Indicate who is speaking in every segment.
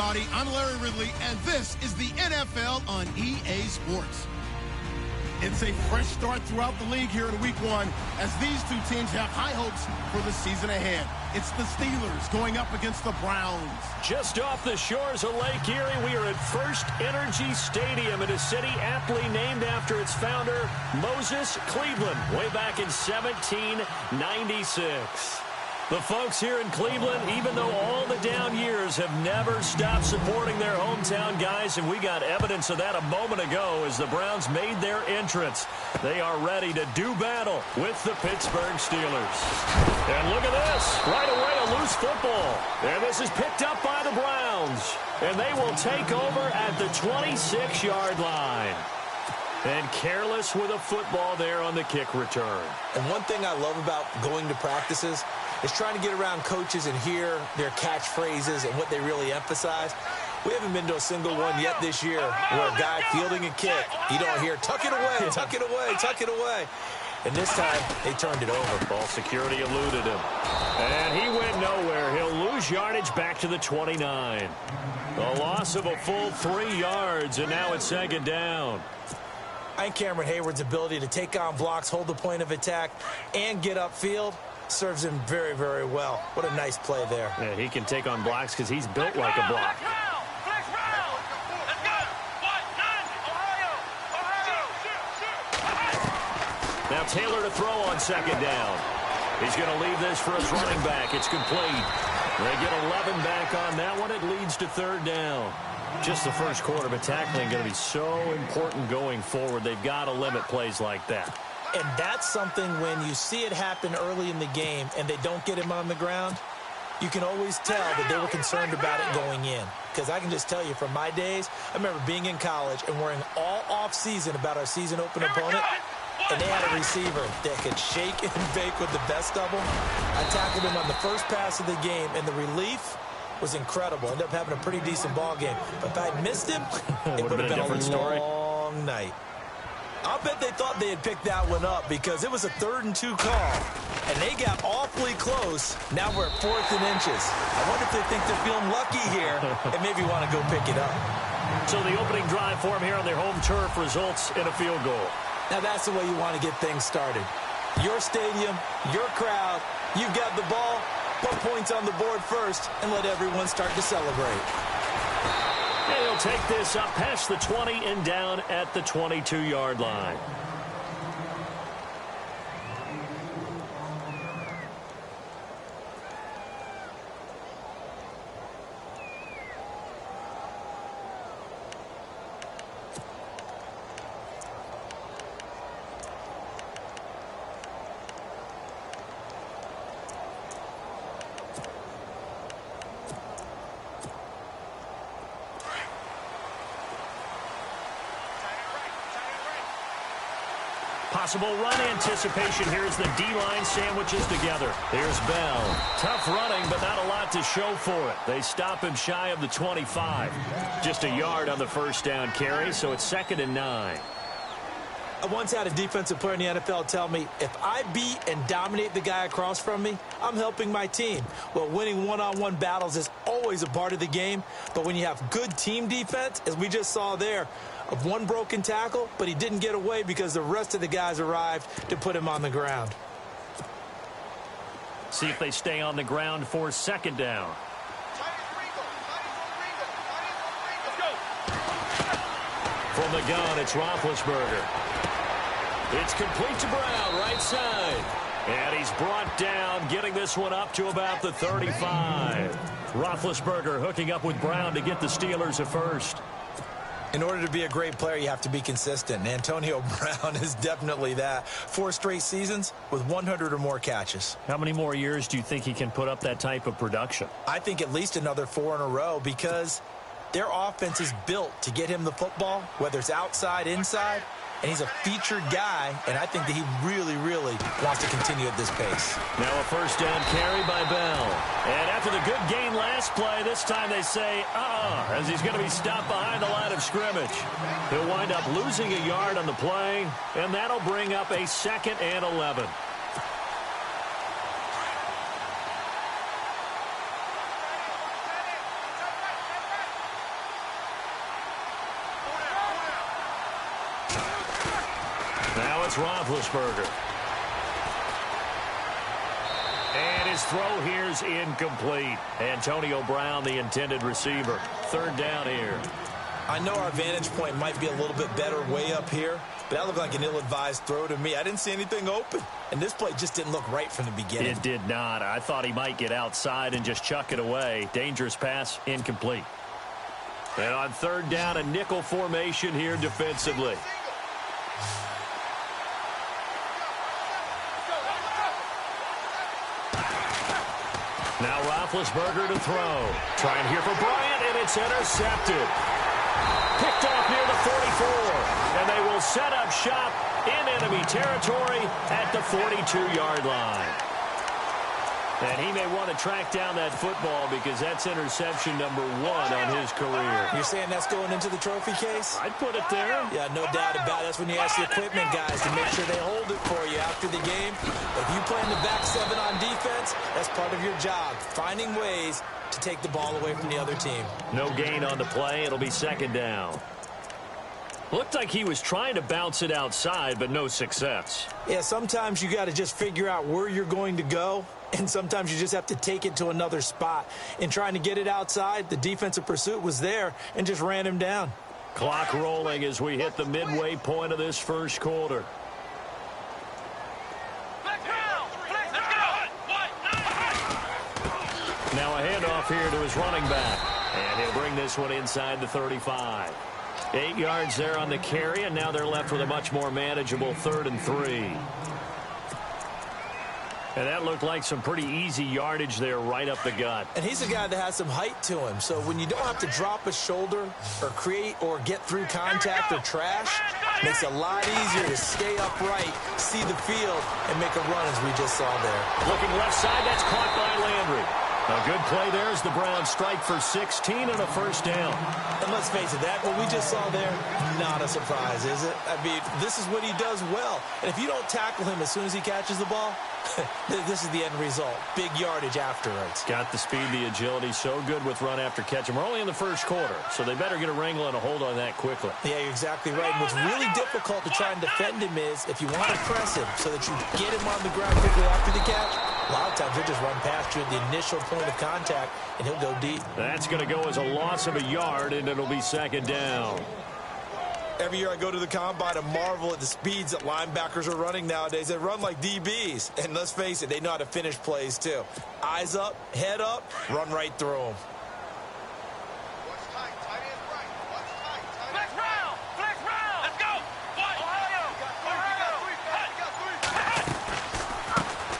Speaker 1: everybody. I'm Larry Ridley, and this is the NFL on EA Sports. It's a fresh start throughout the league here in Week 1 as these two teams have high hopes for the season ahead. It's the Steelers going up against the Browns.
Speaker 2: Just off the shores of Lake Erie, we are at First Energy Stadium in a city aptly named after its founder, Moses Cleveland, way back in 1796. The folks here in Cleveland, even though all the down years, have never stopped supporting their hometown guys, and we got evidence of that a moment ago as the Browns made their entrance. They are ready to do battle with the Pittsburgh Steelers. And look at this. Right away, a loose football. And this is picked up by the Browns. And they will take over at the 26-yard line. And careless with a football there on the kick return.
Speaker 3: And one thing I love about going to practices is trying to get around coaches and hear their catchphrases and what they really emphasize. We haven't been to a single one yet this year where a guy fielding a kick, you don't hear, tuck it away, tuck it away, tuck it away. And this time, they turned it over.
Speaker 2: Ball security eluded him. And he went nowhere. He'll lose yardage back to the 29. A loss of a full 3 yards, and now it's second down.
Speaker 3: I think Cameron Hayward's ability to take on blocks, hold the point of attack, and get upfield serves him very, very well. What a nice play there.
Speaker 2: Yeah, he can take on blocks because he's built like a block. Now Taylor to throw on second down. He's going to leave this for his running back. It's complete. They get 11 back on that one. It leads to third down. Just the first quarter, but tackling going to be so important going forward. They've got to limit plays like that.
Speaker 3: And that's something when you see it happen early in the game and they don't get him on the ground, you can always tell that they were concerned about it going in. Because I can just tell you from my days, I remember being in college and worrying all off-season about our season open opponent, and they had a receiver that could shake and bake with the best of them. I tackled him on the first pass of the game, and the relief was incredible. Ended up having a pretty decent ball game. But if I'd missed him, it would have been a long night. I'll bet they thought they had picked that one up because it was a 3rd and 2 call. And they got awfully close. Now we're at 4th and inches. I wonder if they think they're feeling lucky here and maybe want to go pick it up.
Speaker 2: So the opening drive for them here on their home turf results in a field goal.
Speaker 3: Now that's the way you want to get things started. Your stadium, your crowd, you've got the ball. Put points on the board first and let everyone start to celebrate.
Speaker 2: And he'll take this up past the 20 and down at the 22-yard line. Possible run anticipation here as the D-line sandwiches together. Here's Bell. Tough running, but not a lot to show for it. They stop him shy of the 25. Just a yard on the first down carry, so it's 2nd and 9.
Speaker 3: I once had a defensive player in the NFL tell me, if I beat and dominate the guy across from me, I'm helping my team. Well, winning one-on-one battles is always a part of the game, but when you have good team defense, as we just saw there, of one broken tackle, but he didn't get away because the rest of the guys arrived to put him on the ground.
Speaker 2: See if they stay on the ground for 2nd down. From the gun, it's Roethlisberger. It's complete to Brown, right side. And he's brought down, getting this one up to about the 35. Roethlisberger hooking up with Brown to get the Steelers a first.
Speaker 3: In order to be a great player, you have to be consistent. And Antonio Brown is definitely that. 4 straight seasons with 100 or more catches.
Speaker 2: How many more years do you think he can put up that type of production?
Speaker 3: I think at least another 4 in a row because their offense is built to get him the football, whether it's outside, inside. And he's a featured guy, and I think that he really, really wants to continue at this pace.
Speaker 2: Now a first down carry by Bell. And after the good gain last play, this time they say, as he's going to be stopped behind the line of scrimmage. He'll wind up losing a yard on the play, and that'll bring up a 2nd and 11. Now it's Roethlisberger. And his throw here is incomplete. Antonio Brown, the intended receiver. Third down here.
Speaker 3: I know our vantage point might be a little bit better way up here, but that looked like an ill-advised throw to me. I didn't see anything open, and this play just didn't look right from the beginning.
Speaker 2: It did not. I thought he might get outside and just chuck it away. Dangerous pass, incomplete. And on third down, a nickel formation here defensively. Now Roethlisberger to throw. Trying here for Bryant, and it's intercepted. Picked off near the 44, and they will set up shop in enemy territory at the 42-yard line. And he may want to track down that football because that's interception number 1 on his career.
Speaker 3: You're saying that's going into the trophy case?
Speaker 2: I'd put it there.
Speaker 3: Yeah, no doubt about it. That's when you ask the equipment guys to make sure they hold it for you after the game. If you play in the back 7 on defense, that's part of your job, finding ways to take the ball away from the other team.
Speaker 2: No gain on the play. It'll be second down. Looked like he was trying to bounce it outside, but no success.
Speaker 3: Yeah, sometimes you got to just figure out where you're going to go, and sometimes you just have to take it to another spot. In trying to get it outside, the defensive pursuit was there and just ran him down.
Speaker 2: Clock rolling as we hit the midway point of this first quarter. Now a handoff here to his running back. And he'll bring this one inside the 35. 8 yards there on the carry, and now they're left with a much more manageable 3rd and 3. And that looked like some pretty easy yardage there right up the gut.
Speaker 3: And he's a guy that has some height to him. So when you don't have to drop a shoulder or create or get through contact or trash, it makes it a lot easier to stay upright, see the field, and make a run as we just saw there.
Speaker 2: Looking left side, that's caught by Landry. A good play there as the Browns strike for 16 and a first down.
Speaker 3: And let's face it, that what we just saw there, not a surprise, is it? I mean, this is what he does well. And if you don't tackle him as soon as he catches the ball, this is the end result. Big yardage afterwards.
Speaker 2: Got the speed, the agility, so good with run after catch. And we're only in the first quarter, so they better get a wrangle and a hold on that quickly.
Speaker 3: Yeah, you're exactly right. And what's really difficult to try and defend him is if you want to press him so that you get him on the ground quickly after the catch, a lot of times he'll just run past you at the initial point of contact, and he'll go deep.
Speaker 2: That's going to go as a loss of a yard, and it'll be second down.
Speaker 3: Every year I go to the combine and marvel at the speeds that linebackers are running nowadays. They run like DBs. And let's face it, they know how to finish plays too. Eyes up, head up, run right through them.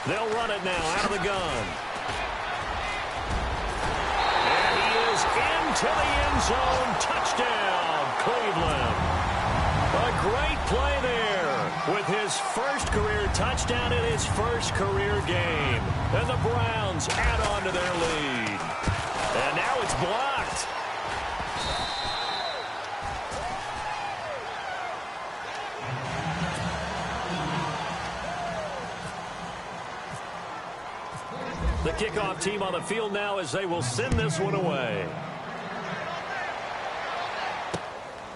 Speaker 2: They'll run it now out of the gun. And he is into the end zone. Touchdown, Cleveland. A great play there with his first career touchdown in his first career game. And the Browns add on to their lead. And now it's blocked. The kickoff team on the field now as they will send this one away.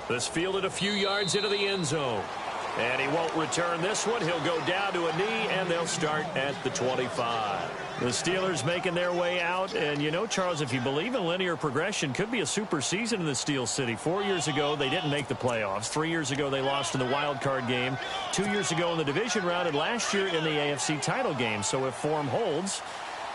Speaker 2: This fielded a few yards into the end zone. And he won't return this one. He'll go down to a knee, and they'll start at the 25. The Steelers making their way out. And, you know, Charles, if you believe in linear progression, could be a super season in the Steel City. 4 years ago, they didn't make the playoffs. 3 years ago, they lost in the wild card game. 2 years ago in the division round, and last year in the AFC title game. So if form holds,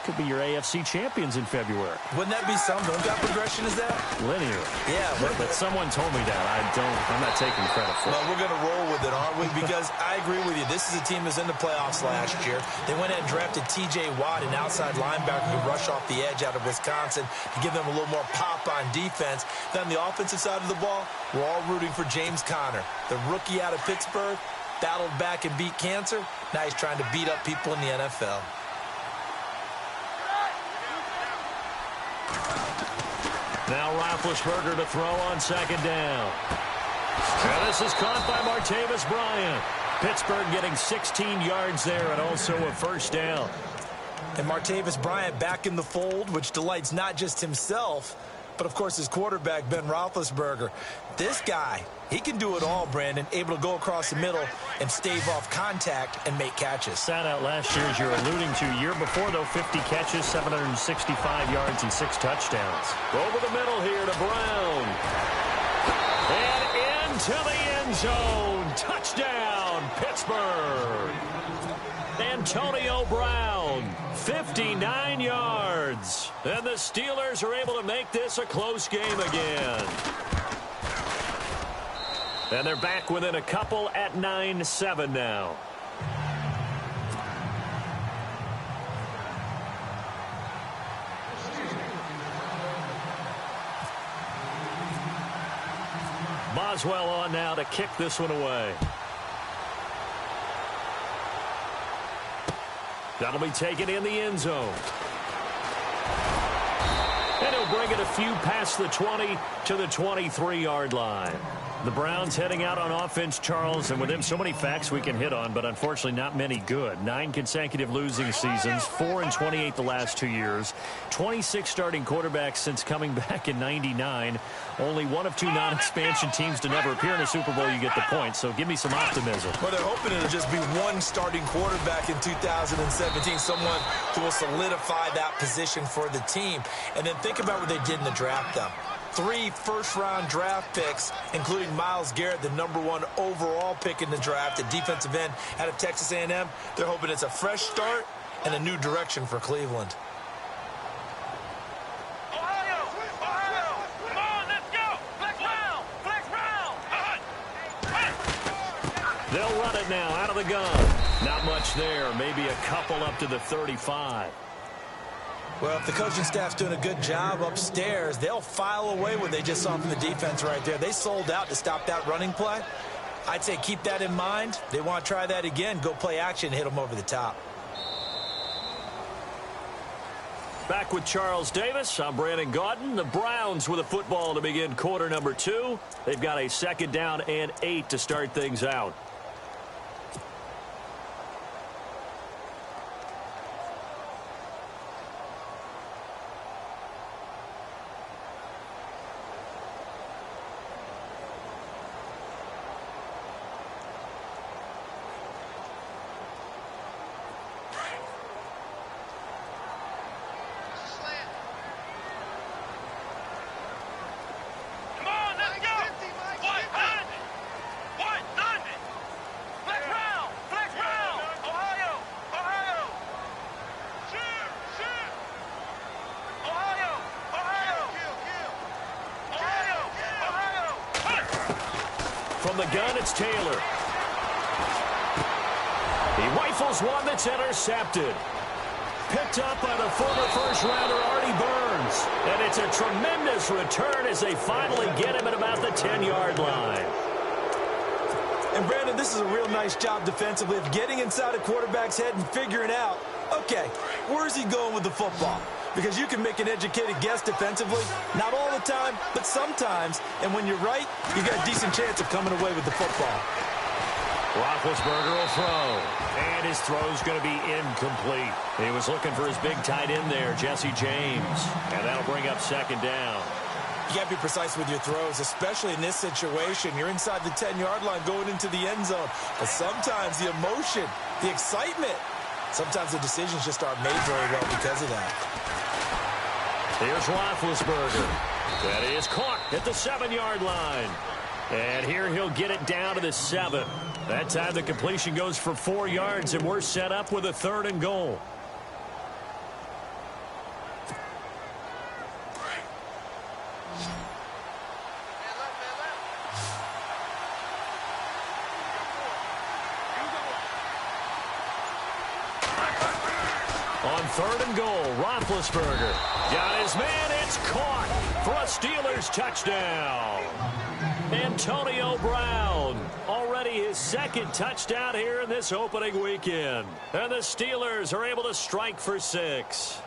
Speaker 2: could be your AFC champions in February.
Speaker 3: Wouldn't that be something? What kind of progression is that?
Speaker 2: Linear.
Speaker 3: Yeah.
Speaker 2: But someone told me that. I'm not taking credit for it.
Speaker 3: Well, we're going to roll with it, aren't we? Because I agree with you. This is a team that's in the playoffs last year. They went ahead and drafted T.J. Watt, an outside linebacker who rush off the edge out of Wisconsin to give them a little more pop on defense. Then on the offensive side of the ball, we're all rooting for James Conner, the rookie out of Pittsburgh, battled back and beat cancer. Now he's trying to beat up people in the NFL.
Speaker 2: Now Roethlisberger to throw on second down. And this is caught by Martavis Bryant. Pittsburgh getting 16 yards there and also a first down.
Speaker 3: And Martavis Bryant back in the fold, which delights not just himself, But, of course, his quarterback, Ben Roethlisberger, this guy, he can do it all, Brandon, able to go across the middle and stave off contact and make catches.
Speaker 2: Sat out last year, as you're alluding to. Year before, though, 50 catches, 765 yards, and 6 touchdowns. Over the middle here to Brown. And into the end zone. Touchdown, Pittsburgh. Antonio Brown, 59 yards. And the Steelers are able to make this a close game again. And they're back within a couple at 9-7 now. Boswell on now to kick this one away. That'll be taken in the end zone. And he'll bring it a few past the 20 to the 23-yard line. The Browns heading out on offense, Charles, and with them so many facts we can hit on, but unfortunately not many good. 9 consecutive losing seasons, 4-28 the last 2 years, 26 starting quarterbacks since coming back in '99. Only one of 2 non-expansion teams to never appear in a Super Bowl. You get the point, so give me some optimism.
Speaker 3: Well, they're hoping it'll just be one starting quarterback in 2017, someone who will solidify that position for the team. And then think about what they did in the draft, though. 3 first-round draft picks, including Myles Garrett, the #1 overall pick in the draft, the defensive end out of Texas A&M. They're hoping it's a fresh start and a new direction for Cleveland.
Speaker 4: Ohio! Come on, let's go! Flex round!
Speaker 2: They'll run it now out of the gun. Not much there. Maybe a couple up to the 35.
Speaker 3: Well, if the coaching staff's doing a good job upstairs, they'll file away what they just saw from the defense right there. They sold out to stop that running play. I'd say keep that in mind. They want to try that again. Go play action and hit them over the top.
Speaker 2: Back with Charles Davis. I'm Brandon Gaudin. The Browns with a football to begin quarter number 2. They've got a 2nd down and 8 to start things out. From the gun, it's Taylor. He rifles one that's intercepted. Picked up by the former first-rounder Artie Burns. And it's a tremendous return as they finally get him at about the 10-yard line.
Speaker 3: And, Brandon, this is a real nice job defensively of getting inside a quarterback's head and figuring out, okay, where's he going with the football? Because you can make an educated guess defensively. Not all the time, but sometimes. And when you're right, you got a decent chance of coming away with the football.
Speaker 2: Roethlisberger will throw. And his throw's going to be incomplete. He was looking for his big tight end there, Jesse James. And that'll bring up 2nd down.
Speaker 3: You got to be precise with your throws, especially in this situation. You're inside the 10-yard line going into the end zone. But sometimes the emotion, the excitement, sometimes the decisions just aren't made very well because of that.
Speaker 2: Here's Roethlisberger. That is caught at the 7-yard line. And here he'll get it down to the 7. That time the completion goes for 4 yards, and we're set up with a 3rd and goal. On 3rd and goal, Roethlisberger got his man. It's caught for a Steelers touchdown. Antonio Brown, already his 2nd touchdown here in this opening weekend. And the Steelers are able to strike for 6.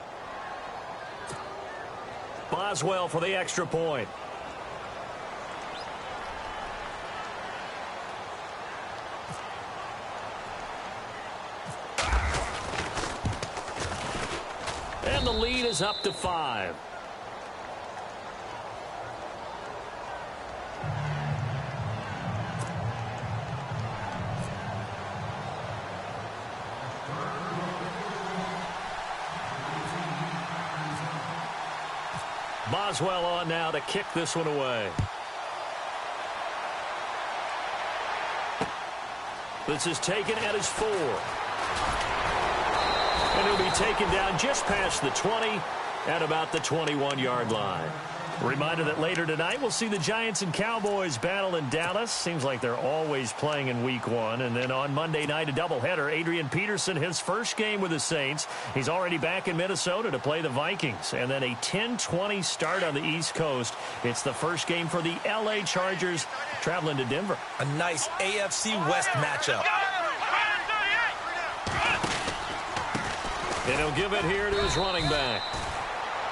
Speaker 2: Boswell for the extra point. And the lead is up to 5. Boswell on now to kick this one away. This is taken at his 4. And he'll be taken down just past the 20 at about the 21-yard line. Reminder that later tonight we'll see the Giants and Cowboys battle in Dallas. Seems like they're always playing in week 1. And then on Monday night, a doubleheader. Adrian Peterson, his first game with the Saints. He's already back in Minnesota to play the Vikings. And then a 10-20 start on the East Coast. It's the first game for the L.A. Chargers traveling to Denver.
Speaker 3: A nice AFC West matchup.
Speaker 2: And he'll give it here to his running back.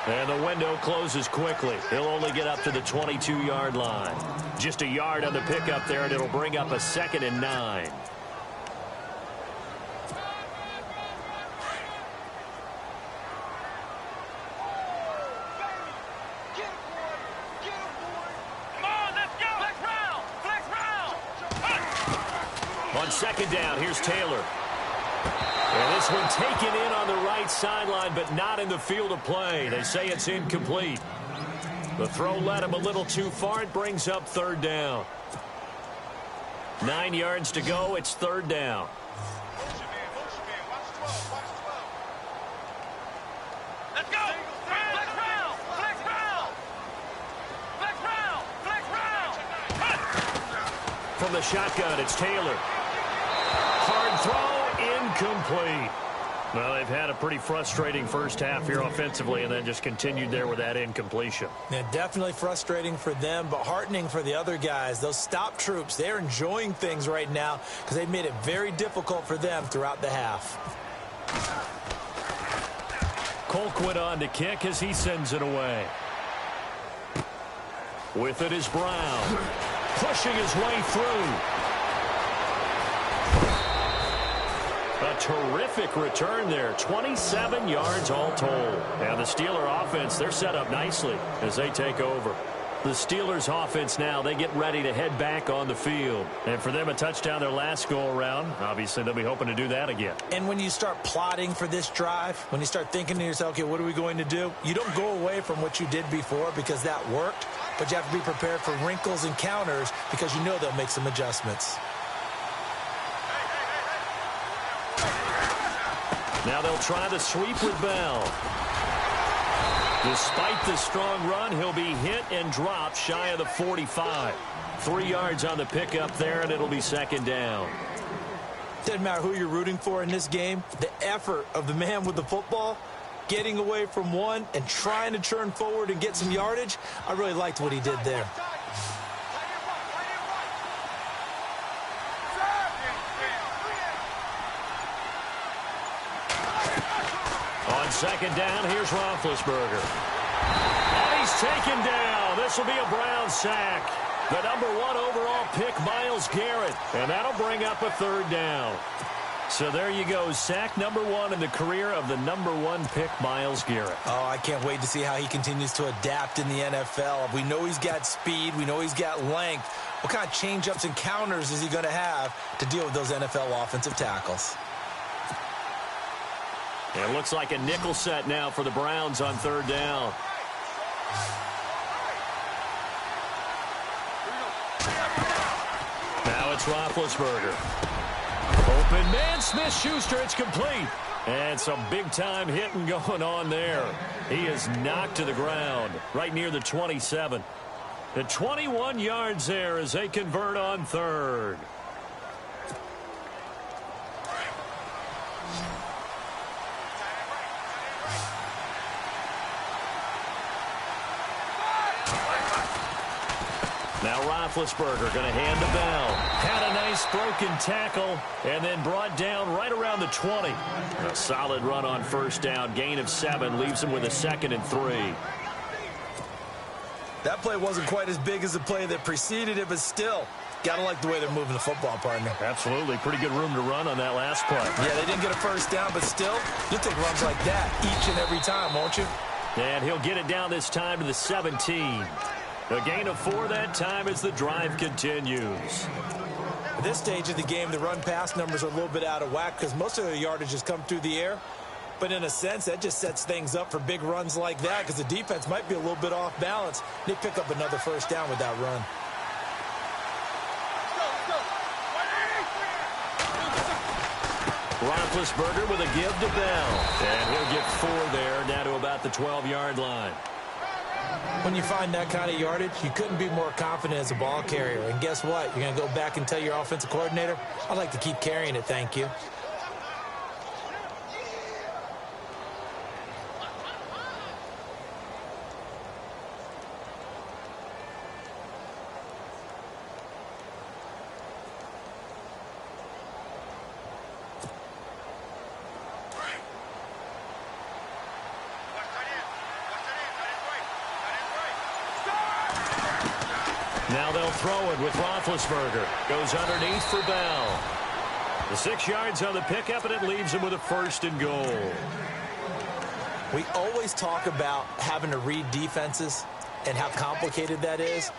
Speaker 2: And the window closes quickly. He'll only get up to the 22-yard line. Just a yard on the pickup there, and it'll bring up a 2nd and 9. On 2nd down, here's Taylor. And this one taken in on the right sideline, but not in the field of play. They say it's incomplete. The throw led him a little too far. It brings up 3rd down. 9 yards to go. It's 3rd down.
Speaker 4: Let's go! Flex round! Flex round! Flex round! Flex round!
Speaker 2: From the shotgun, it's Taylor. Hard throw. Incomplete. Well, they've had a pretty frustrating first half here offensively and then just continued there with that incompletion.
Speaker 3: Yeah, definitely frustrating for them, but heartening for the other guys. Those stop troops, they're enjoying things right now because they've made it very difficult for them throughout the half.
Speaker 2: Colquitt on to kick as he sends it away. With it is Brown. Pushing his way through. A terrific return there. 27 yards all told. And the Steeler offense, they're set up nicely as they take over. The Steelers offense now, they get ready to head back on the field. And for them, a touchdown their last go-around. Obviously, they'll be hoping to do that again.
Speaker 3: And when you start plotting for this drive, when you start thinking to yourself, okay, what are we going to do? You don't go away from what you did before because that worked, but you have to be prepared for wrinkles and counters because you know they'll make some adjustments.
Speaker 2: Now they'll try the sweep with Bell. Despite the strong run, he'll be hit and dropped shy of the 45. 3 yards on the pickup there, and it'll be 2nd down.
Speaker 3: Doesn't matter who you're rooting for in this game. The effort of the man with the football, getting away from one and trying to turn forward and get some yardage, I really liked what he did there.
Speaker 2: On 2nd down, here's Roethlisberger. And he's taken down. This will be a Brown sack. The number 1 overall pick, Myles Garrett. And that'll bring up a 3rd down. So there you go. Sack number 1 in the career of the number 1 pick, Myles Garrett.
Speaker 3: Oh, I can't wait to see how he continues to adapt in the NFL. We know he's got speed. We know he's got length. What kind of change-ups and counters is he going to have to deal with those NFL offensive tackles?
Speaker 2: It looks like a nickel set now for the Browns on 3rd down. Now it's Roethlisberger. Open man, Smith-Schuster, it's complete. And some big-time hitting going on there. He is knocked to the ground right near the 27. The 21 yards there as they convert on 3rd. Now Roethlisberger going to hand to Bell. Had a nice broken tackle and then brought down right around the 20. A solid run on 1st down. Gain of 7 leaves him with a 2nd and 3.
Speaker 3: That play wasn't quite as big as the play that preceded it, but still, got to like the way they're moving the football, partner.
Speaker 2: Absolutely. Pretty good room to run on that last play.
Speaker 3: Yeah, they didn't get a 1st down, but still, you'll take runs like that each and every time, won't you?
Speaker 2: And he'll get it down this time to the 17. A gain of 4 that time as the drive continues.
Speaker 3: At this stage of the game, the run-pass numbers are a little bit out of whack because most of the yardage has come through the air. But in a sense, that just sets things up for big runs like that because the defense might be a little bit off balance. They pick up another first down with that run.
Speaker 2: Roethlisberger with a give to Bell. And he'll get 4 there, down to about the 12-yard line.
Speaker 3: When you find that kind of yardage, you couldn't be more confident as a ball carrier. And guess what? You're going to go back and tell your offensive coordinator, I'd like to keep carrying it, thank you.
Speaker 2: Now they'll throw it with Roethlisberger. Goes underneath for Bell. The 6 yards on the pickup, and it leaves him with a 1st and goal.
Speaker 3: We always talk about having to read defenses and how complicated that is.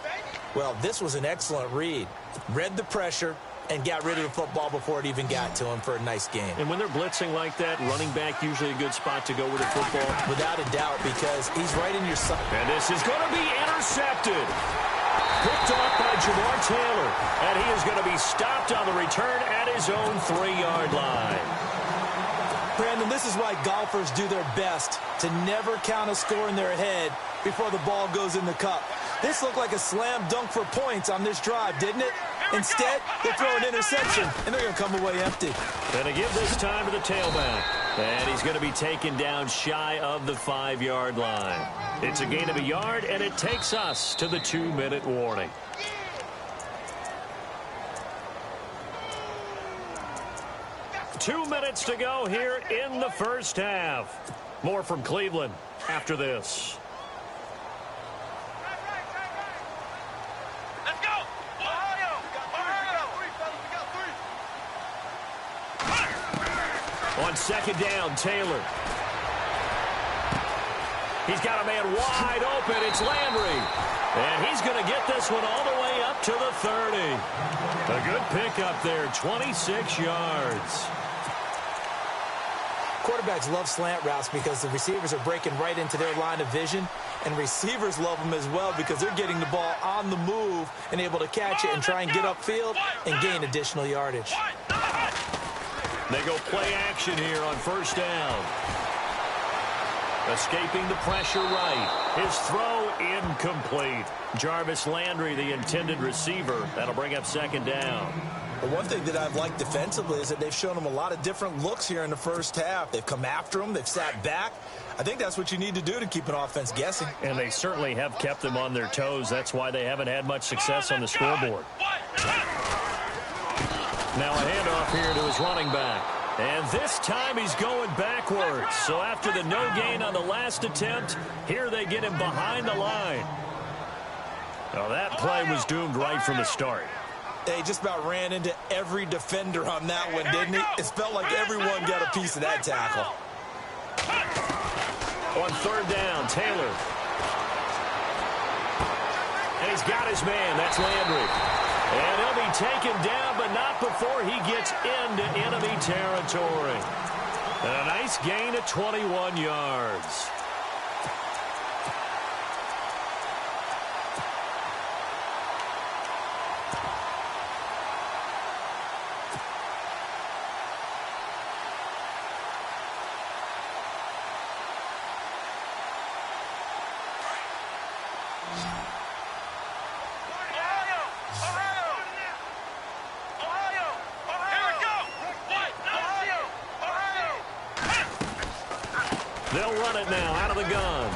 Speaker 3: Well, this was an excellent read. Read the pressure and got rid of the football before it even got to him for a nice game.
Speaker 2: And when they're blitzing like that, running back usually a good spot to go with the football.
Speaker 3: Without a doubt, because he's right in your sight.
Speaker 2: And this is going to be intercepted. Picked off by Jamar Taylor, and he is going to be stopped on the return at his own 3-yard line.
Speaker 3: Brandon, this is why golfers do their best to never count a score in their head before the ball goes in the cup. This looked like a slam dunk for points on this drive, didn't it? Instead, they throw an interception, and they're going to come away empty.
Speaker 2: Going to give this time to the tailback. And he's going to be taken down shy of the 5-yard line. It's a gain of a yard, and it takes us to the 2-minute warning. Two minutes to go here in the first half. More from Cleveland after this.
Speaker 4: Let's go! Ohio!
Speaker 2: On 2nd down, Taylor. He's got a man wide open. It's Landry. And he's going to get this one all the way up to the 30. A good pickup there, 26 yards.
Speaker 3: Quarterbacks love slant routes because the receivers are breaking right into their line of vision, and receivers love them as well because they're getting the ball on the move and able to catch it and try and get upfield and gain additional yardage.
Speaker 2: They go play action here on 1st down. Escaping the pressure right. His throw incomplete. Jarvis Landry, the intended receiver. That'll bring up 2nd down.
Speaker 3: The one thing that I've liked defensively is that they've shown them a lot of different looks here in the first half. They've come after them. They've sat back. I think that's what you need to do to keep an offense guessing.
Speaker 2: And they certainly have kept them on their toes. That's why they haven't had much success on the scoreboard. Now a handoff here to his running back. And this time he's going backwards. So after the no gain on the last attempt, here they get him behind the line. Now that play was doomed right from the start.
Speaker 3: They just about ran into every defender on that one, didn't he? It felt like everyone got a piece of that tackle.
Speaker 2: On 3rd down, Taylor. And he's got his man. That's Landry. And he'll be taken down, but not before he gets into enemy territory. And a nice gain of 21 yards. They'll run it now out of the gun.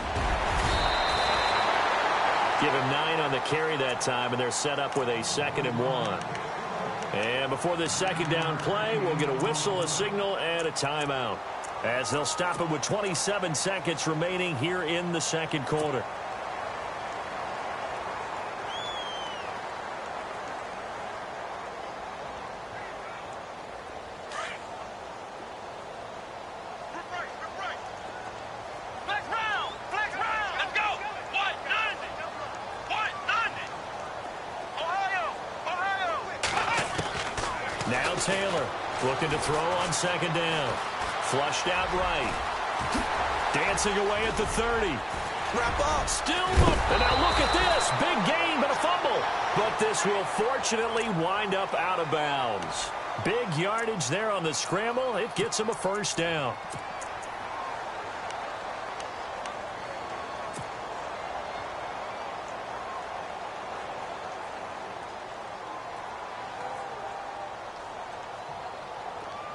Speaker 2: Give him 9 on the carry that time, and they're set up with a 2nd and 1. And before this 2nd down play, we'll get a whistle, a signal, and a timeout, as they'll stop it with 27 seconds remaining here in the 2nd quarter. Now Taylor looking to throw on 2nd down. Flushed out right. Dancing away at the 30.
Speaker 3: Wrap up.
Speaker 2: Still moving. And now look at this. Big gain, but a fumble. But this will fortunately wind up out of bounds. Big yardage there on the scramble. It gets him a first down.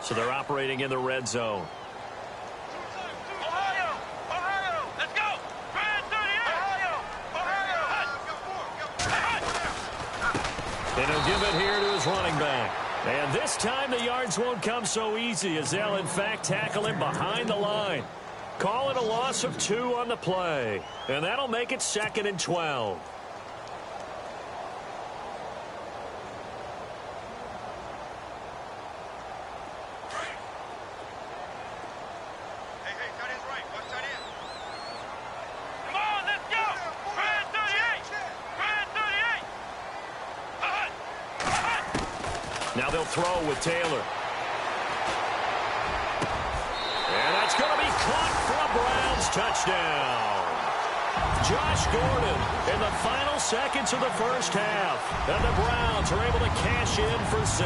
Speaker 2: So they're operating in the red zone.
Speaker 4: Ohio, let's go. Grand 38.
Speaker 2: And he'll give it here to his running back. And this time the yards won't come so easy as they'll in fact tackle him behind the line. Call it a loss of 2 on the play. And that'll make it 2nd and 12. Now they'll throw with Taylor. And that's going to be caught for a Browns touchdown. Josh Gordon in the final seconds of the first half. And the Browns are able to cash in for 6.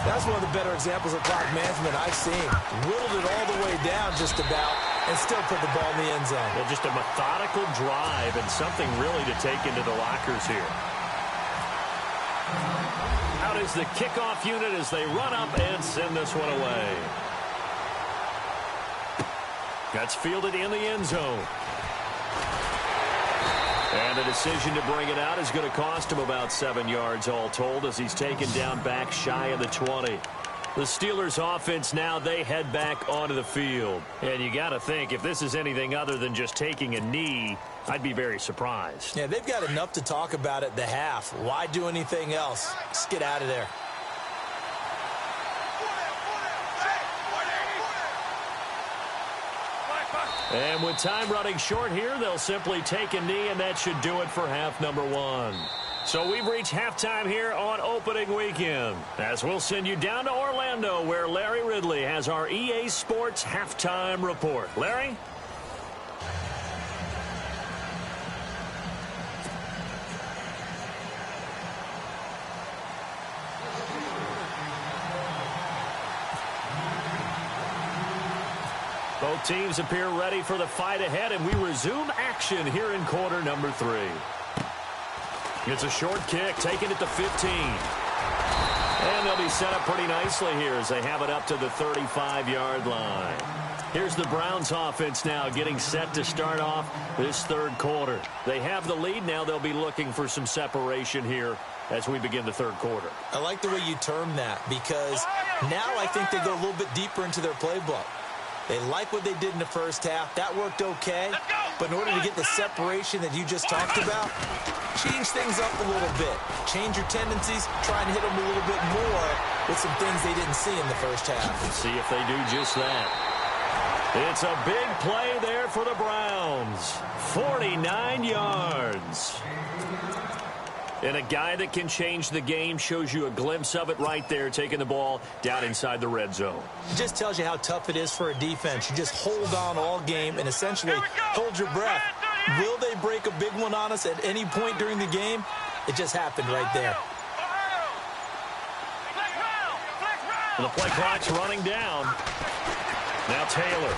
Speaker 3: That's one of the better examples of clock management I've seen. Whittled it all the way down just about and still put the ball in the end zone.
Speaker 2: Well, just a methodical drive and something really to take into the lockers here. Out is the kickoff unit as they run up and send this one away. That's fielded in the end zone. And the decision to bring it out is going to cost him about 7 yards all told as he's taken down back shy of the 20. The Steelers offense now, they head back onto the field. And you got to think, if this is anything other than just taking a knee, I'd be very surprised.
Speaker 3: Yeah, they've got enough to talk about at the half. Why do anything else? Just get out of there.
Speaker 2: And with time running short here, they'll simply take a knee, and that should do it for half number 1. So we've reached halftime here on opening weekend, as we'll send you down to Orlando, where Larry Ridley has our EA Sports halftime report. Larry? Both teams appear ready for the fight ahead, and we resume action here in quarter number 3. It's a short kick, taken at the 15. And they'll be set up pretty nicely here as they have it up to the 35-yard line. Here's the Browns offense now getting set to start off this third quarter. They have the lead. Now they'll be looking for some separation here as we begin the third quarter.
Speaker 3: I like the way you term that because now I think they go a little bit deeper into their playbook. They like what they did in the first half. That worked okay. But in order to get the separation that you just talked about, change things up a little bit. Change your tendencies. Try and hit them a little bit more with some things they didn't see in the first half.
Speaker 2: Let's see if they do just that. It's a big play there for the Browns. 49 yards. And a guy that can change the game shows you a glimpse of it right there, taking the ball down inside the red zone.
Speaker 3: It just tells you how tough it is for a defense. You just hold on all game and essentially hold your breath. Will they break a big one on us at any point during the game? It just happened right there.
Speaker 2: And the play clock's running down. Now Taylor.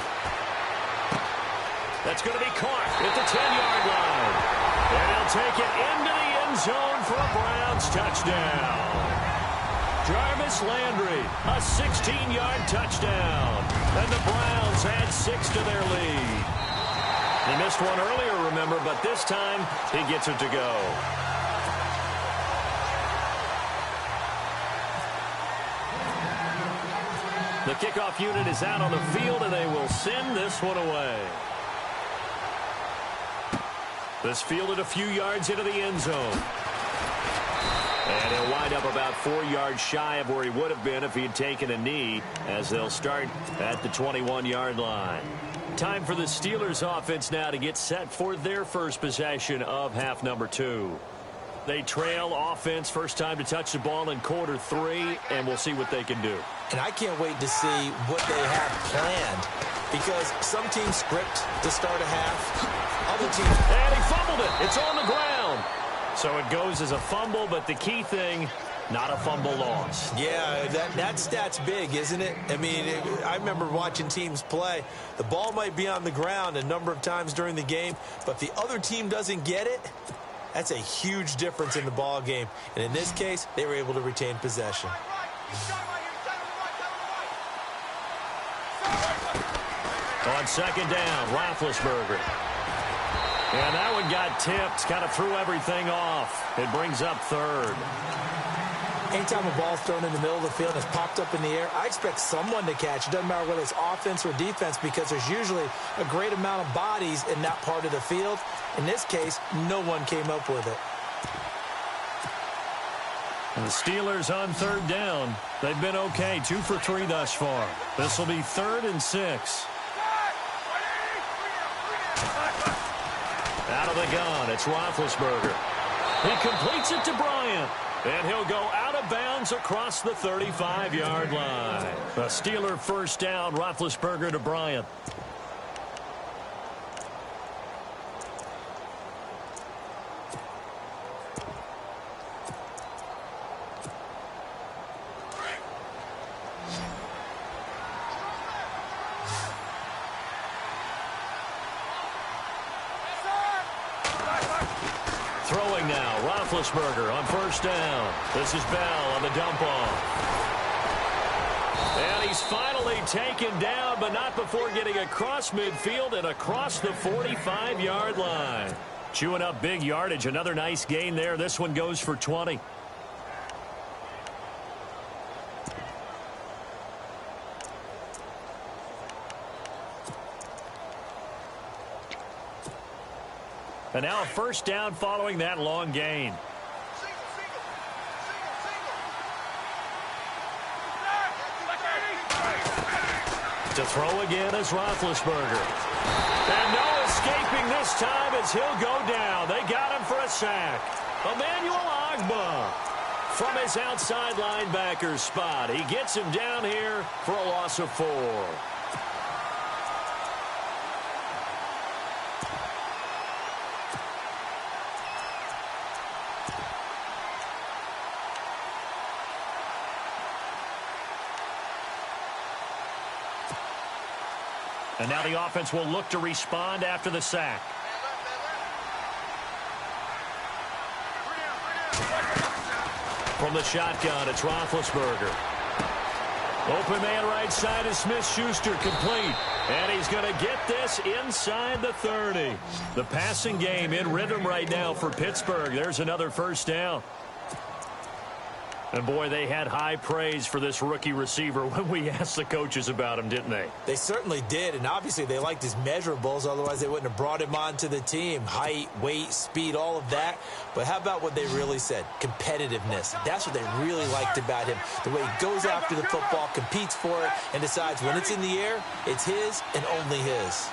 Speaker 2: That's going to be caught at the 10-yard line. And he'll take it into the end zone for a Browns touchdown. Jarvis Landry, a 16-yard touchdown. And the Browns add 6 to their lead. He missed one earlier, remember, but this time he gets it to go. The kickoff unit is out on the field, and they will send this one away. This fielded a few yards into the end zone. And he'll wind up about 4 yards shy of where he would have been if he had taken a knee, as they'll start at the 21-yard line. Time for the Steelers offense now to get set for their first possession of half number 2. They trail offense, first time to touch the ball in quarter 3, and we'll see what they can do.
Speaker 3: And I can't wait to see what they have planned, because some teams script to start a half, other teams...
Speaker 2: And he fumbled it. It's on the ground. So it goes as a fumble, but the key thing, not a fumble loss.
Speaker 3: Yeah, that stat's big, isn't it? I mean, I remember watching teams play. The ball might be on the ground a number of times during the game, but if the other team doesn't get it, that's a huge difference in the ball game. And in this case, they were able to retain possession.
Speaker 2: On second down, Roethlisberger. And that one got tipped, kind of threw everything off. It brings up third.
Speaker 3: Anytime a ball's thrown in the middle of the field and it's popped up in the air, I expect someone to catch. It doesn't matter whether it's offense or defense, because there's usually a great amount of bodies in that part of the field. In this case, no one came up with it.
Speaker 2: And the Steelers on third down. They've been okay, 2 for 3 thus far. This will be 3rd and 6. Out of the gun, it's Roethlisberger. He completes it to Bryant. And he'll go out of bounds across the 35-yard line. A Steeler first down, Roethlisberger to Bryant. Throwing now, Roethlisberger on first down. This is Bell on the dump off. And he's finally taken down, but not before getting across midfield and across the 45-yard line. Chewing up big yardage. Another nice gain there. This one goes for 20. And now a first down following that long gain. To throw again is Roethlisberger. And no escaping this time as he'll go down. They got him for a sack. Emmanuel Ogbah from his outside linebacker spot. He gets him down here for a loss of 4. And now the offense will look to respond after the sack. From the shotgun, it's Roethlisberger. Open man right side is Smith-Schuster, complete. And he's going to get this inside the 30. The passing game in rhythm right now for Pittsburgh. There's another first down. And, boy, they had high praise for this rookie receiver when we asked the coaches about him, didn't they?
Speaker 3: They certainly did, and obviously they liked his measurables. Otherwise, they wouldn't have brought him onto the team. Height, weight, speed, all of that. But how about what they really said? Competitiveness. That's what they really liked about him. The way he goes after the football, competes for it, and decides when it's in the air, it's his and only his.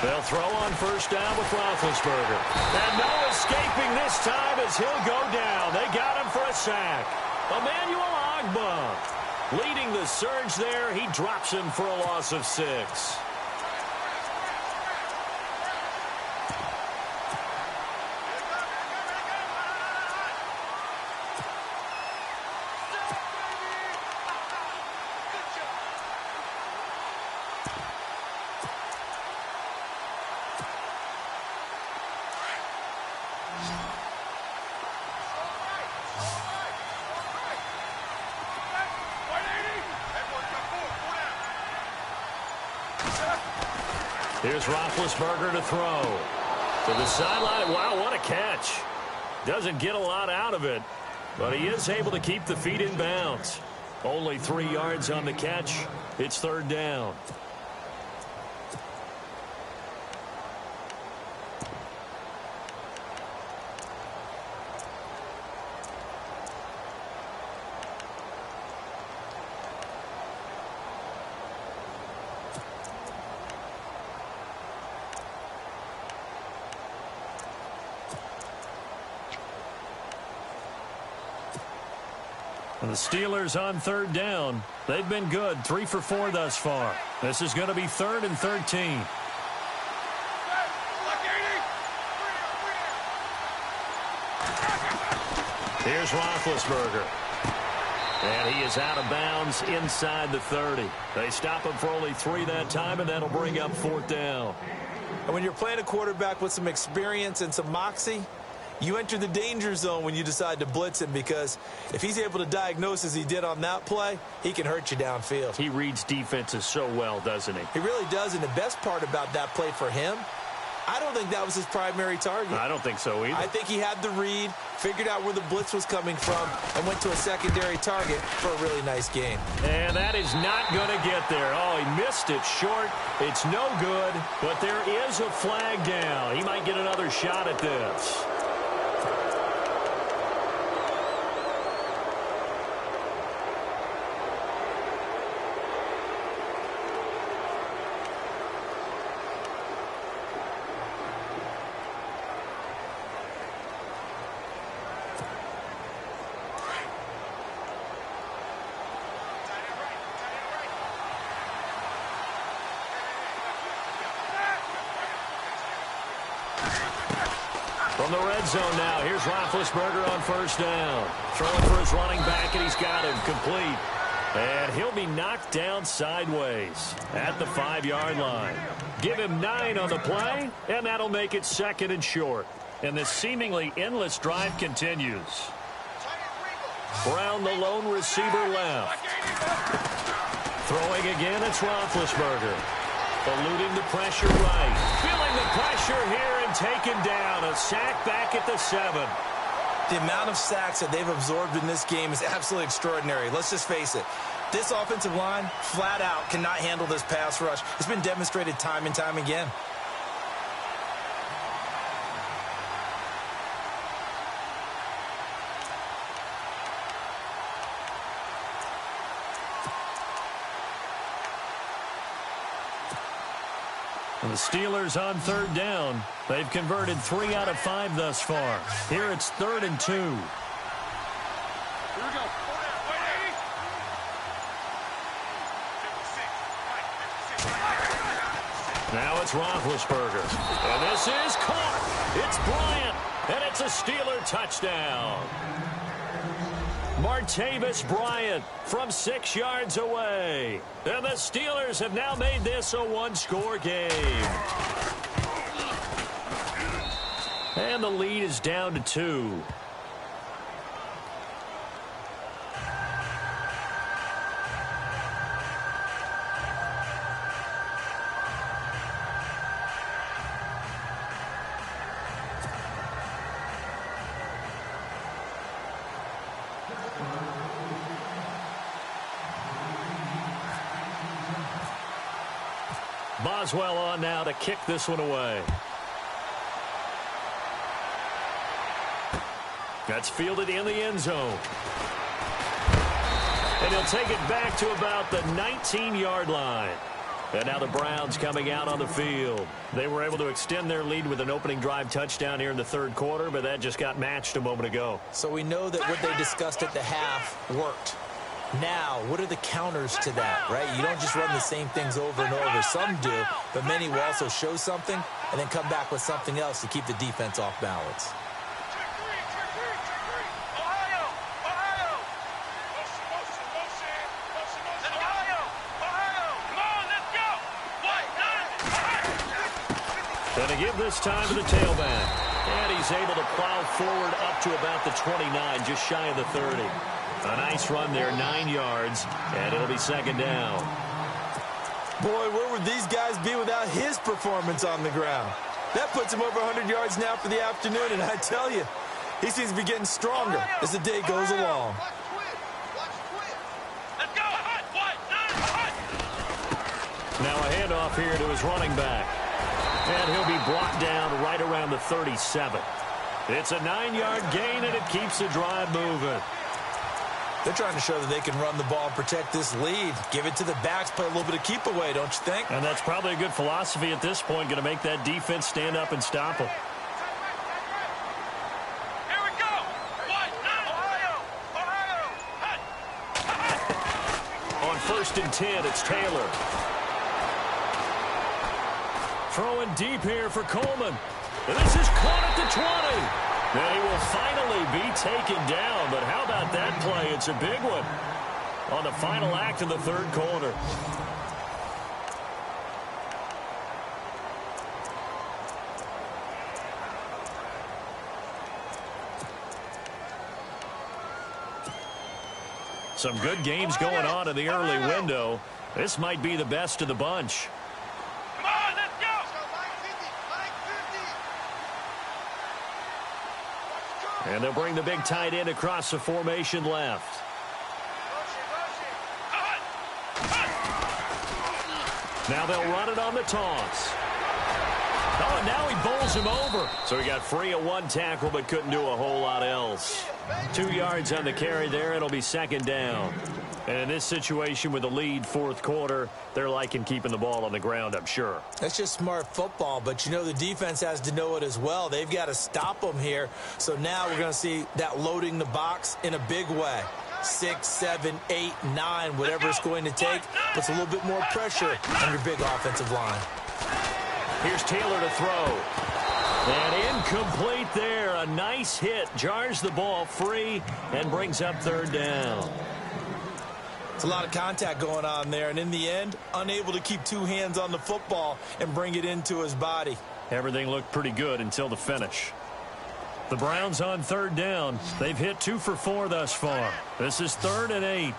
Speaker 2: They'll throw on first down with Roethlisberger. And no escaping this time as he'll go down. They got him for a sack. Emmanuel Ogbah leading the surge there. He drops him for a loss of 6. Here's Roethlisberger to throw. To the sideline. Wow, what a catch. Doesn't get a lot out of it, but he is able to keep the feet in bounds. Only 3 yards on the catch. It's third down. And the Steelers on third down. They've been good, 3 for 4 thus far. This is going to be 3rd and 13. Here's Roethlisberger. And he is out of bounds inside the 30. They stop him for only 3 that time, and that'll bring up 4th down.
Speaker 3: And when you're playing a quarterback with some experience and some moxie, you enter the danger zone when you decide to blitz him, because if he's able to diagnose as he did on that play, he can hurt you downfield.
Speaker 2: He reads defenses so well, doesn't he?
Speaker 3: He really does, and the best part about that play for him, I don't think that was his primary target.
Speaker 2: I don't think so either.
Speaker 3: I think he had the read, figured out where the blitz was coming from, and went to a secondary target for a really nice game.
Speaker 2: And that is not going to get there. Oh, he missed it short. It's no good, but there is a flag down. He might get another shot at this. From the red zone now, here's Roethlisberger on first down. Throwing for his running back, and he's got him complete. And he'll be knocked down sideways at the 5-yard line. Give him 9 on the play, and that'll make it 2nd and short. And this seemingly endless drive continues. Brown, the lone receiver, left. Throwing again, it's Roethlisberger. Eluding the pressure right. Feeling the pressure here and taken down. A sack back at the 7.
Speaker 3: The amount of sacks that they've absorbed in this game is absolutely extraordinary. Let's just face it. This offensive line, flat out, cannot handle this pass rush. It's been demonstrated time and time again.
Speaker 2: And the Steelers on third down. They've converted 3 out of 5 thus far. Here it's 3rd and 2.
Speaker 4: Here we go.
Speaker 2: Now it's Roethlisberger. And this is caught. It's Bryant. And it's a Steeler touchdown. Martavis Bryant from 6 yards away. And the Steelers have now made this a 1-score game. And the lead is down to 2. Boswell on now to kick this one away. That's fielded in the end zone. And he'll take it back to about the 19-yard line. And now the Browns coming out on the field. They were able to extend their lead with an opening drive touchdown here in the 3rd quarter, but that just got matched a moment ago.
Speaker 3: So we know that what they discussed at the half worked. Now, what are the counters to that, right? You don't just run the same things over and over. Some do, but many will also show something and then come back with something else to keep the defense off balance.
Speaker 2: And to give this time to the tailback. And he's able to plow forward up to about the 29, just shy of the 30. A nice run there, 9 yards, and it'll be 2nd down.
Speaker 3: Boy, where would these guys be without his performance on the ground? That puts him over 100 yards now for the afternoon, and I tell you, he seems to be getting stronger as the day goes along.
Speaker 2: Now a handoff here to his running back. And he'll be brought down right around the 37. It's a 9-yard gain, and it keeps the drive moving.
Speaker 3: They're trying to show that they can run the ball and protect this lead. Give it to the backs, play a little bit of keep away, don't you think?
Speaker 2: And that's probably a good philosophy at this point, going to make that defense stand up and stop them.
Speaker 4: Here we go. Ohio.
Speaker 2: 1st and 10. It's Taylor. Throwing deep here for Coleman. And this is caught at the 20. And he will finally be taken down. But how about that play? It's a big one on the final act of the 3rd quarter. Some good games going on in the early window. This might be the best of the bunch.
Speaker 4: Come on, let's go!
Speaker 2: And they'll bring the big tight end across the formation left. Now they'll run it on the toss. Oh, and now he bowls him over. So he got free of 1 tackle but couldn't do a whole lot else. 2 yards on the carry there. It'll be 2nd down. And in this situation with the lead 4th quarter, they're liking keeping the ball on the ground, I'm sure.
Speaker 3: That's just smart football, but you know the defense has to know it as well. They've got to stop them here. So now we're going to see that loading the box in a big way. 6, 7, 8, 9, whatever it's going to take, puts a little bit more pressure on your big offensive line.
Speaker 2: Here's Taylor to throw. And incomplete there. A nice hit. Jars the ball free and brings up 3rd down.
Speaker 3: It's a lot of contact going on there, and in the end, unable to keep 2 hands on the football and bring it into his body.
Speaker 2: Everything looked pretty good until the finish. The Browns on 3rd down. They've hit 2 for 4 thus far. This is 3rd and 8.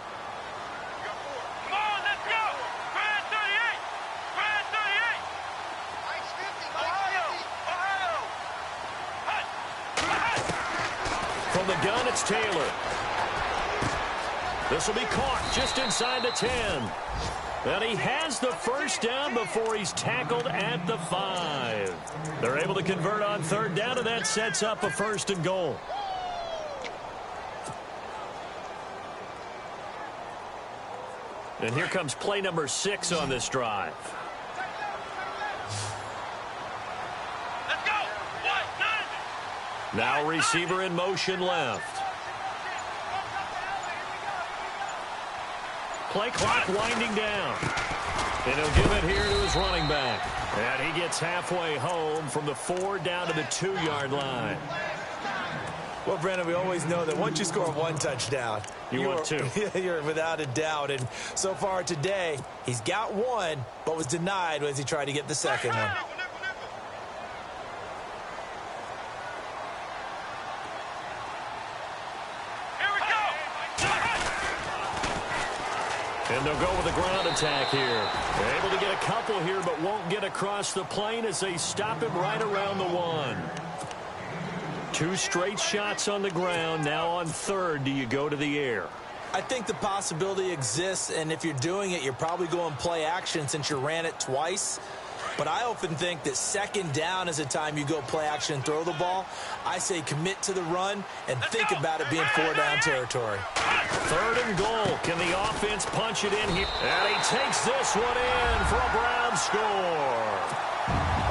Speaker 4: Come on, let's go! Grand 38! Grand 38! Mike's 50, Ohio!
Speaker 2: From the gun, it's Taylor. This will be caught just inside the 10. And he has the 1st down before he's tackled at the 5. They're able to convert on 3rd down, and that sets up a 1st and goal. And here comes play number 6 on this drive.
Speaker 4: Let's go! 1, 9!
Speaker 2: Now receiver in motion left. Play clock winding down. And he'll give it here to his running back. And he gets halfway home from the 4 down to the 2-yard line.
Speaker 3: Well, Brandon, we always know that once you score 1 touchdown,
Speaker 2: want 2.
Speaker 3: You're without a doubt. And so far today, he's got 1, but was denied as he tried to get the 2nd one.
Speaker 2: And they'll go with a ground attack here. They're able to get a couple here, but won't get across the plane as they stop him right around the 1. 2 straight shots on the ground. Now on 3rd, do you go to the air?
Speaker 3: I think the possibility exists, and if you're doing it, you're probably going play action since you ran it twice. But I often think that 2nd down is a time you go play action and throw the ball. I say commit to the run and think about it being 4 down territory.
Speaker 2: 3rd and goal. Can the offense punch it in here? And he takes this one in for a Browns score.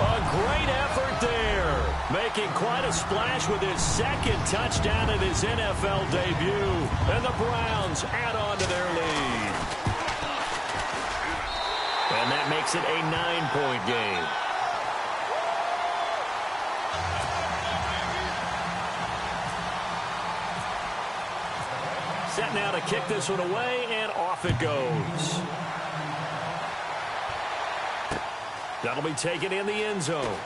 Speaker 2: A great effort there. Making quite a splash with his 2nd touchdown in his NFL debut. And the Browns add on to their lead. And that makes it a 9-point game. Set now to kick this one away, and off it goes. That'll be taken in the end zone.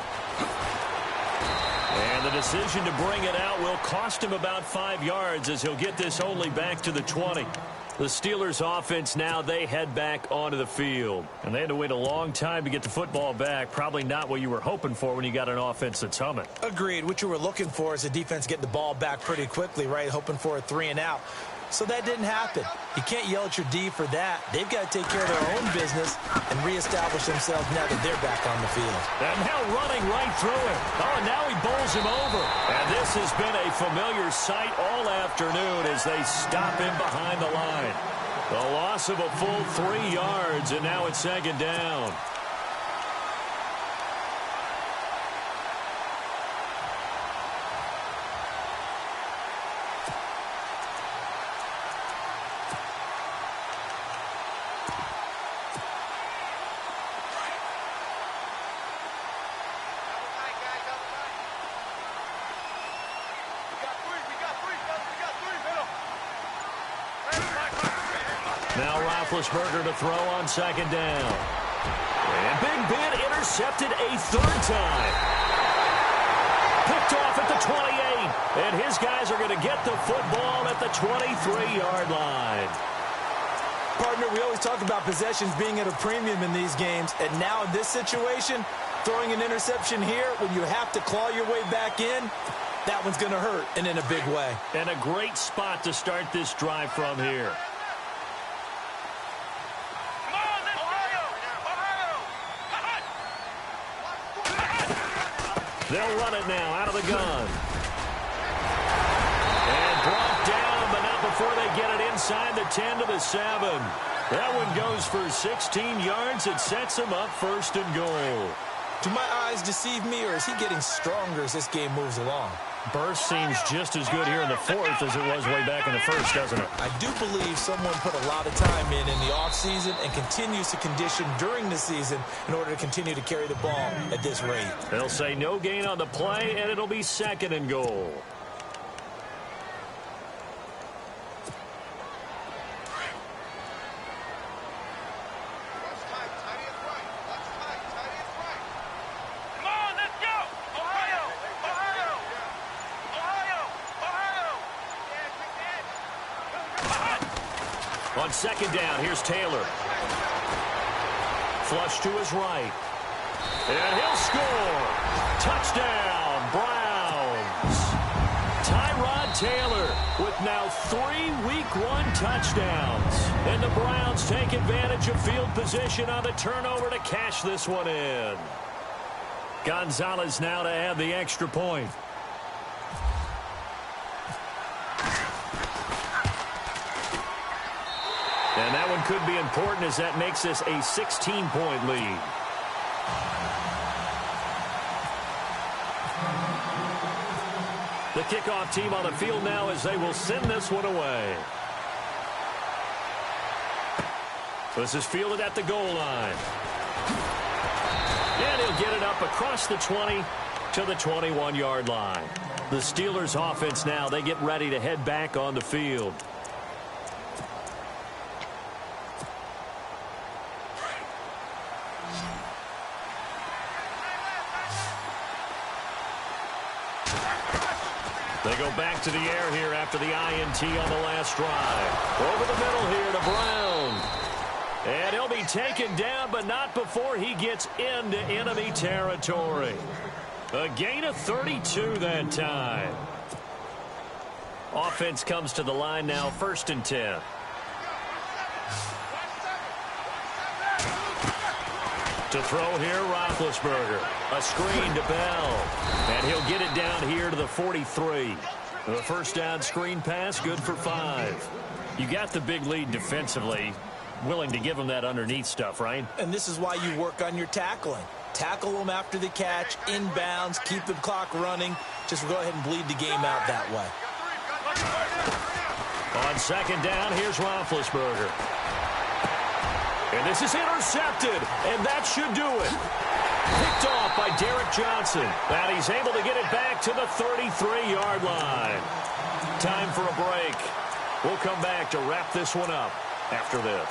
Speaker 2: And the decision to bring it out will cost him about 5 yards as he'll get this only back to the 20. The Steelers offense now, they head back onto the field. And they had to wait a long time to get the football back. Probably not what you were hoping for when you got an offense that's humming.
Speaker 3: Agreed. What you were looking for is the defense getting the ball back pretty quickly, right? Hoping for a 3 and out. So that didn't happen. You can't yell at your D for that. They've got to take care of their own business and reestablish themselves now that they're back on the field.
Speaker 2: And now running right through him. Oh, and now he bowls him over. And this has been a familiar sight all afternoon as they stop him behind the line. The loss of a full 3 yards, and now it's 2nd down. Now Roethlisberger to throw on second down. And Big Ben intercepted a third time. Picked off at the 28. And his guys are going to get the football at the 23-yard line.
Speaker 3: Partner, we always talk about possessions being at a premium in these games. And now in this situation, throwing an interception here when you have to claw your way back in, that one's going to hurt, and in a big way.
Speaker 2: And a great spot to start this drive from here. They'll run it now out of the gun. And brought down, but not before they get it inside the 10 to the 7. That one goes for 16 yards. It sets him up first and goal.
Speaker 3: Do my eyes deceive me, or is he getting stronger as this game moves along?
Speaker 2: Burst seems just as good here in the fourth as it was way back in the first, doesn't it?
Speaker 3: I do believe someone put a lot of time in the offseason and continues to condition during the season in order to continue to carry the ball at this rate.
Speaker 2: They'll say no gain on the play, and it'll be second and goal. On second down, here's Taylor. Flush to his right. And he'll score. Touchdown, Browns. Tyrod Taylor with now 3 Week 1 touchdowns. And the Browns take advantage of field position on the turnover to cash this one in. Gonzalez now to add the extra point. And that one could be important as that makes this a 16-point lead. The kickoff team on the field now as they will send this one away. This is fielded at the goal line. And he'll get it up across the 20 to the 21-yard line. The Steelers offense now, they get ready to head back on the field. They go back to the air here after the INT on the last drive. Over the middle here to Brown. And he'll be taken down, but not before he gets into enemy territory. A gain of 32 that time. Offense comes to the line now, 1st and 10. To throw here, Roethlisberger. A screen to Bell. And he'll get it down here to the 43. The first down screen pass, good for 5. You got the big lead defensively. Willing to give them that underneath stuff, right?
Speaker 3: And this is why you work on your tackling. Tackle them after the catch, inbounds, keep the clock running. Just go ahead and bleed the game out that way.
Speaker 2: On second down, here's Roethlisberger. And this is intercepted, and that should do it. Picked off by Derek Johnson. And he's able to get it back to the 33-yard line. Time for a break. We'll come back to wrap this one up after this.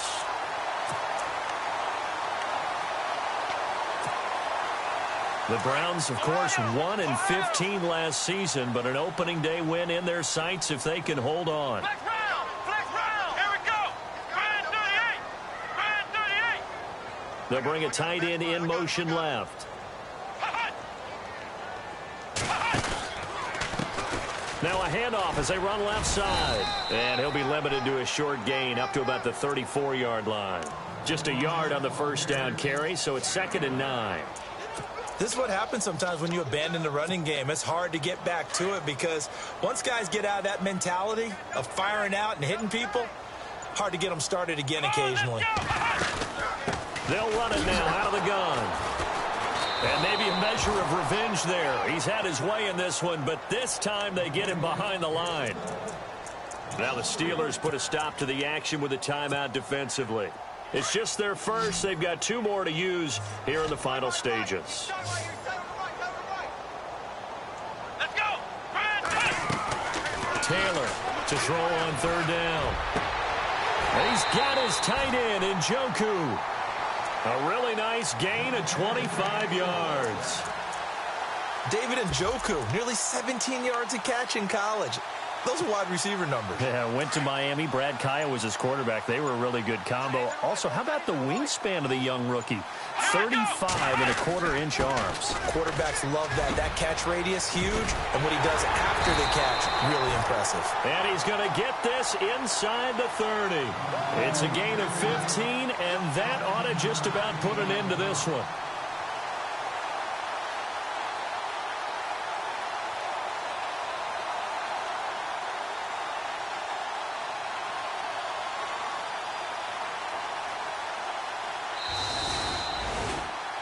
Speaker 2: The Browns, of course, 1-15 last season, but an opening day win in their sights if they can hold on. They'll bring a tight end in motion left. Now a handoff as they run left side. And he'll be limited to a short gain up to about the 34-yard line. Just a yard on the first down carry, so it's 2nd and 9.
Speaker 3: This is what happens sometimes when you abandon the running game. It's hard to get back to it because once guys get out of that mentality of firing out and hitting people, hard to get them started again occasionally.
Speaker 2: They'll run it now out of the gun. And maybe a measure of revenge there. He's had his way in this one, but this time they get him behind the line. Now the Steelers put a stop to the action with a timeout defensively. It's just their first. They've got 2 more to use here in the final stages.
Speaker 4: Let's go.
Speaker 2: Taylor to throw on 3rd down. He's got his tight end in Njoku. A really nice gain of 25 yards.
Speaker 3: David Njoku, nearly 17 yards a catch in college. Those are wide receiver numbers.
Speaker 2: Yeah, went to Miami. Brad Kaya was his quarterback. They were a really good combo. Also, how about the wingspan of the young rookie? 35.25-inch arms. Quarterbacks love that. That catch radius, huge. And what he does after the catch, really impressive. And he's going to get this inside the 30. It's a gain of 15, and that ought to just about put an end to this one.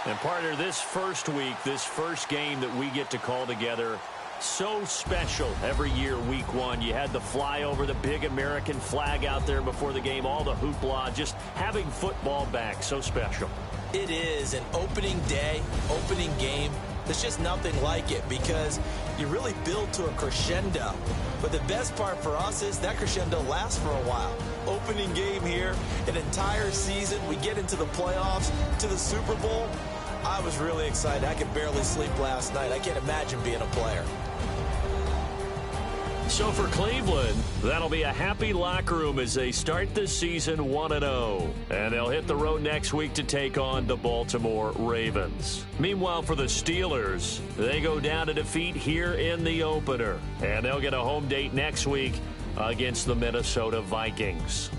Speaker 2: And partner, this first week, this first game that we get to call together, so special every year, week one. You had the flyover, the big American flag out there before the game, all the hoopla, just having football back, so special. It is an opening day, opening game. There's just nothing like it because you really build to a crescendo. But the best part for us is that crescendo lasts for a while. Opening game here, an entire season. We get into the playoffs, to the Super Bowl. I was really excited. I could barely sleep last night. I can't imagine being a player. So for Cleveland, that'll be a happy locker room as they start this season 1-0. And they'll hit the road next week to take on the Baltimore Ravens. Meanwhile, for the Steelers, they go down to defeat here in the opener. And they'll get a home date next week against the Minnesota Vikings.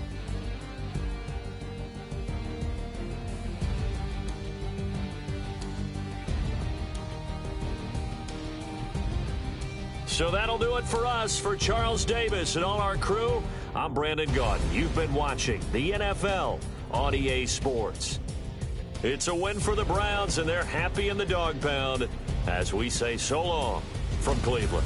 Speaker 2: So that'll do it for us. For Charles Davis and all our crew, I'm Brandon Gaudin. You've been watching the NFL on EA Sports. It's a win for the Browns, and they're happy in the dog pound as we say so long from Cleveland.